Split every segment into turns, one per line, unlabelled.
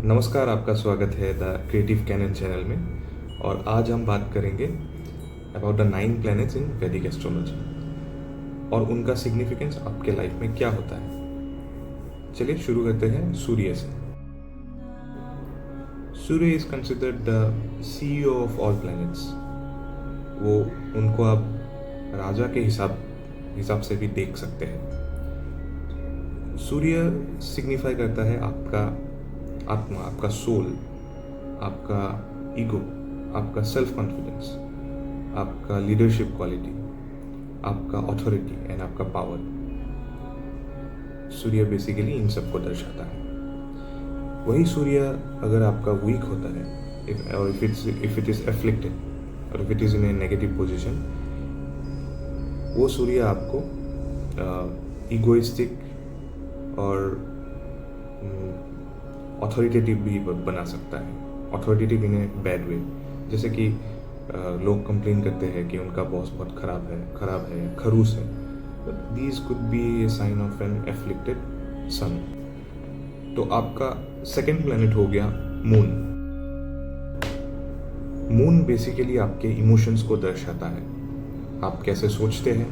नमस्कार, आपका स्वागत है द क्रिएटिव कैनन चैनल में। और आज हम बात करेंगे अबाउट द 9 प्लैनेट्स इन वैदिक एस्ट्रोलॉजी और उनका सिग्निफिकेंस आपके लाइफ में क्या होता है। चलिए शुरू करते हैं सूर्य से। Surya is considered the CEO of all planets. वो उनको आप राजा के हिसाब से भी देख सकते हैं। सूर्य सिग्निफाई करता है आपका आत्मा, आपका सोल, आपका ईगो, आपका सेल्फ कॉन्फिडेंस, आपका लीडरशिप क्वालिटी, आपका अथॉरिटी एंड आपका पावर। सूर्य बेसिकली इन सबको दर्शाता है। वही सूर्य अगर आपका वीक होता है, इफ इट इज एफ्लिक्टेड और if it is in A negative position, वो सूर्य आपको ईगोइस्टिक और अथॉरिटेटिव भी बना सकता है। Authoritative in a bad way. जैसे कि लोग कंप्लेन करते हैं कि उनका बॉस बहुत खराब है, खरूस है। These could be a sign of an afflicted sun. तो आपका सेकेंड प्लैनेट हो गया मून। मून बेसिकली आपके इमोशंस को दर्शाता है। आप कैसे सोचते हैं,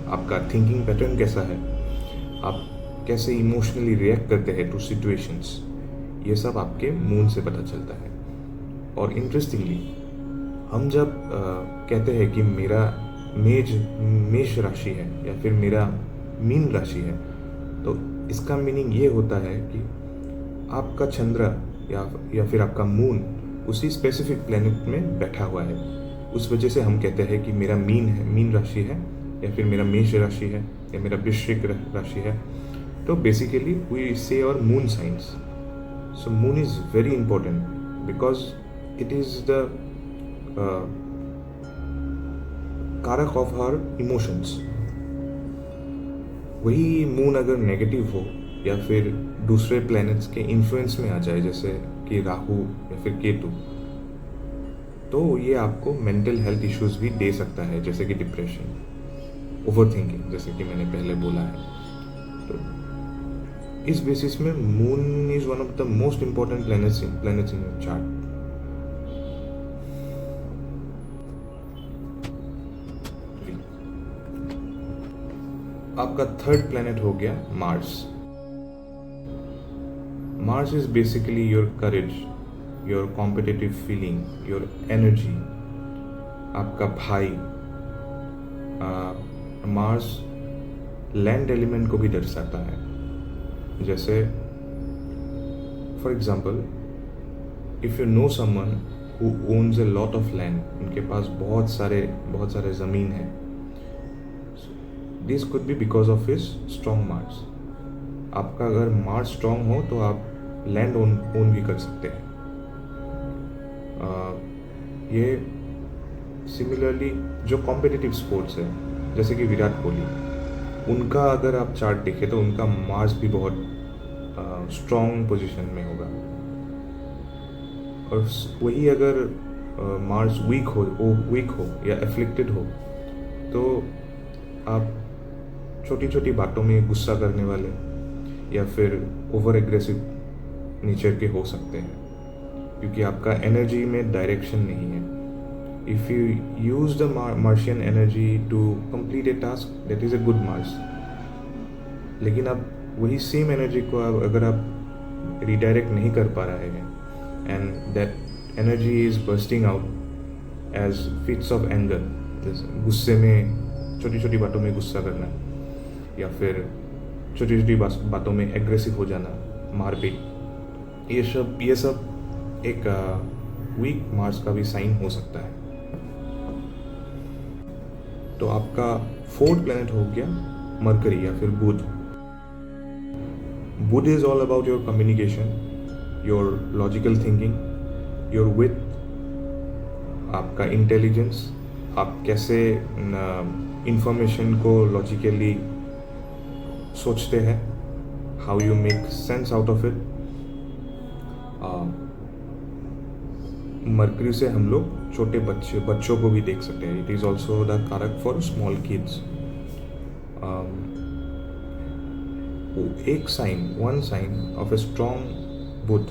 आपका थिंकिंग पैटर्न कैसा है, आप कैसे इमोशनली रिएक्ट करते हैं टू सिचुएशंस, ये सब आपके मून से पता चलता है। और इंटरेस्टिंगली हम जब कहते हैं कि मेरा मेष राशि है या फिर मेरा मीन राशि है, तो इसका मीनिंग ये होता है कि आपका चंद्र या फिर आपका मून उसी स्पेसिफिक प्लेनेट में बैठा हुआ है। उस वजह से हम कहते हैं कि मेरा मीन राशि है या फिर मेरा मेष राशि है या मेरा वृश्चिक राशि है। तो बेसिकली वी से और moon science. So moon is very important because it is the कारक of our emotions. वही मून अगर नेगेटिव हो या फिर दूसरे प्लैनेट्स के इन्फ्लुएंस में आ जाए, जैसे कि राहु या फिर केतु, तो ये आपको मेंटल हेल्थ इश्यूज भी दे सकता है, जैसे कि डिप्रेशन, ओवरथिंकिंग, जैसे कि मैंने पहले बोला है। तो इस बेसिस में moon is one of the most important planets in your chart. आपका थर्ड प्लैनेट हो गया Mars. Mars is basically your courage, your competitive feeling, your energy, आपका भाई। मार्स लैंड एलिमेंट को भी दर्शाता है। जैसे for example, if you know someone who owns a lot of land, उनके पास बहुत सारे ज़मीन है, this could be because of his strong Mars. आपका अगर मार्स स्ट्रॉन्ग हो तो आप लैंड ओन भी कर सकते हैं। ये सिमिलरली जो कॉम्पिटिटिव स्पोर्ट्स है, जैसे कि विराट कोहली, उनका अगर आप चार्ट देखें तो उनका मार्स भी बहुत स्ट्रॉन्ग पोजीशन में होगा। और वही अगर मार्स वीक हो या एफ्लिक्टेड हो, तो आप छोटी छोटी बातों में गुस्सा करने वाले या फिर ओवर एग्रेसिव नेचर के हो सकते हैं, क्योंकि आपका एनर्जी में डायरेक्शन नहीं है। If you use the Martian energy to complete a task, that is a good Mars. लेकिन अब वही सेम एनर्जी को अगर आप रिडायरेक्ट नहीं कर पा रहे हैं, and that energy is bursting out as fits of anger, गुस्से में छोटी छोटी बातों में गुस्सा करना या फिर छोटी छोटी बातों में एग्रेसिव हो जाना, मारपीट, ये सब एक वीक मार्स का भी साइन हो सकता है। तो आपका फोर्थ प्लैनेट हो गया मरकरी या फिर Budh. Budh is all about your communication, your logical thinking, your with, आपका इंटेलिजेंस, आप कैसे इंफॉर्मेशन को लॉजिकली सोचते हैं, how you make sense out of it. Mercury से हम लोग छोटे बच्चों को भी देख सकते हैं। इट इज़ ऑल्सो द कारक फॉर स्मॉल किड्स। एक sign, one sign of a strong Budh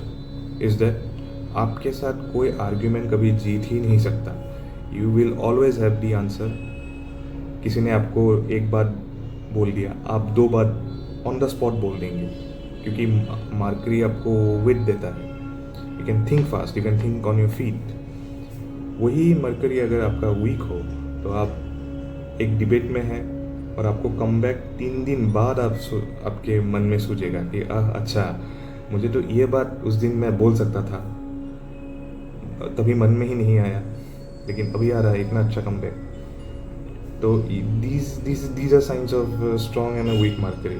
is that आपके साथ कोई आर्ग्यूमेंट कभी जीत ही नहीं सकता. You will always have the answer. किसी ने आपको एक बात बोल दिया, आप दो बात ऑन द स्पॉट बोल देंगे, क्योंकि मार्करी आपको विट देता है. You can think fast, you can think on your feet. वही मरकरी अगर आपका वीक हो तो आप एक डिबेट में हैं और आपको कम बैक 3 दिन बाद आपके मन में सूझेगा कि अच्छा, मुझे तो ये बात उस दिन मैं बोल सकता था, तभी मन में ही नहीं आया, लेकिन अभी आ रहा है इतना अच्छा कम बैक. तो these are signs of strong and a weak mercury.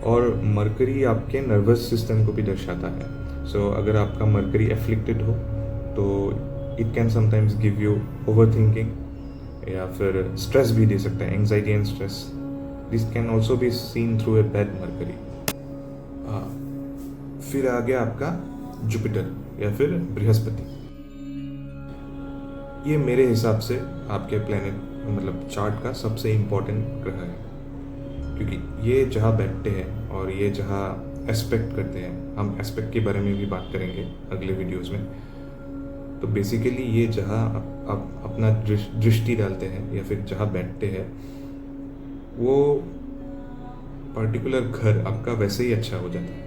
और मरकरी आपके नर्वस सिस्टम को भी दर्शाता है. सो अगर आपका मरकरी एफ्लिक्टेड हो तो it can sometimes give you over thinking, या फिर स्ट्रेस भी दे सकता है, anxiety and stress. This can also be seen through a bad mercury. फिर आ गया आपका जुपिटर या फिर बृहस्पति. ये मेरे हिसाब से आपके प्लेनेट मतलब चार्ट का सबसे इम्पोर्टेंट ग्रह है, क्योंकि ये जहाँ बैठते हैं और ये जहाँ एस्पेक्ट करते हैं, हम एस्पेक्ट के बारे में भी बात करेंगे अगले वीडियोस में. तो बेसिकली ये जहाँ आप अपना दृष्टि डालते हैं या फिर जहाँ बैठते हैं, वो पर्टिकुलर घर आपका वैसे ही अच्छा हो जाता है.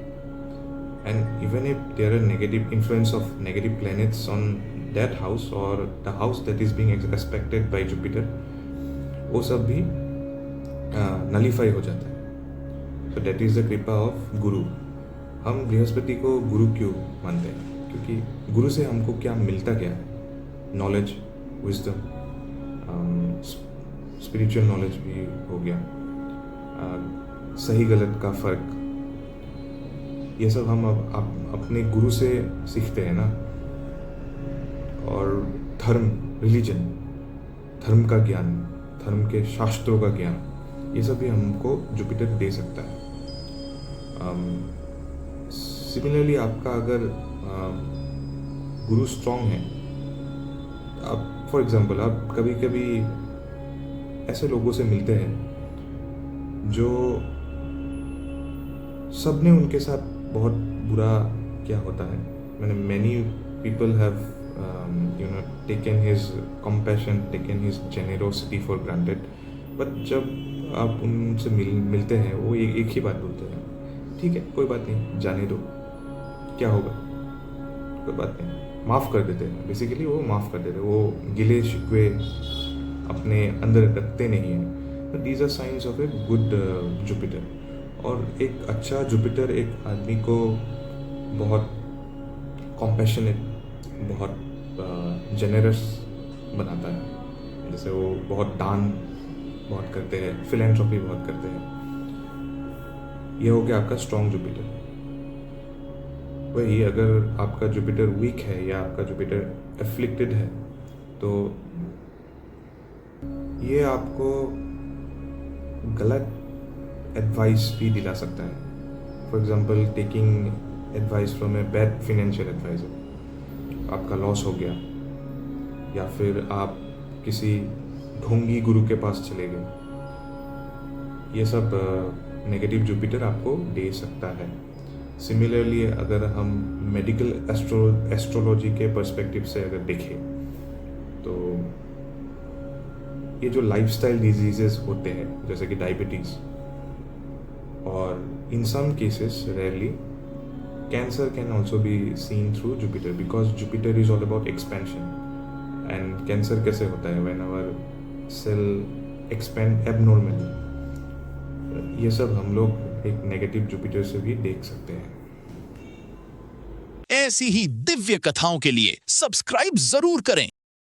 And even if there are negative influence of negative planets on that house और the house that is being expected by Jupiter, वो सब भी नलीफाई हो जाता है. तो that is the kripa of Guru. हम बृहस्पति को गुरु क्यों मानते हैं? क्योंकि गुरु से हमको क्या मिलता क्या है? नॉलेज, विजडम, स्पिरिचुअल नॉलेज भी हो गया, सही गलत का फर्क, ये सब हम अपने गुरु से सीखते हैं ना. और धर्म, रिलीजन, धर्म का ज्ञान, धर्म के शास्त्रों का ज्ञान, ये सब भी हमको जुपिटर दे सकता है. सिमिलरली आपका अगर गुरु स्ट्रॉन्ग है, आप फॉर एग्जांपल आप कभी कभी ऐसे लोगों से मिलते हैं जो सब ने उनके साथ बहुत बुरा क्या होता है, मैंने many people have taken his compassion, taken his generosity for granted. But जब आप उनसे मिलते हैं, वो एक ही बात बोलते हैं, ठीक है कोई बात नहीं, जाने दो, क्या होगा, कोई बात नहीं, माफ़ कर देते हैं. बेसिकली वो माफ़ कर देते हैं, वो गिले शिकवे अपने अंदर रखते नहीं हैं. These are signs of a good Jupiter. और एक अच्छा जुपिटर एक आदमी को बहुत कॉम्पैशनेट, बहुत जेनरस बनाता है. जैसे वो बहुत दान बहुत करते हैं, फिलैंथ्रोपी बहुत करते हैं. ये हो गया आपका स्ट्रॉन्ग जुपिटर. वही अगर आपका जुपिटर वीक है या आपका जुपिटर एफ्लिक्टेड है, तो ये आपको गलत एडवाइस भी दिला सकता है. For example taking advice from a bad financial advisor, आपका लॉस हो गया, या फिर आप किसी ढोंगी गुरु के पास चले गए. ये सब नेगेटिव जुपिटर आपको दे सकता है. सिमिलरली अगर हम मेडिकल एस्ट्रोलॉजी के पर्सपेक्टिव से अगर देखें, तो ये जो लाइफस्टाइल डिजीजेस होते हैं जैसे कि डायबिटीज़, और in some cases rarely cancer can also be seen through Jupiter, because Jupiter is all about expansion. And cancer कैसे होता है? When our cell expand abnormally. ये सब हम लोग एक नेगेटिव जुपिटर से भी देख सकते हैं.
ऐसी ही दिव्य कथाओं के लिए सब्सक्राइब जरूर करें.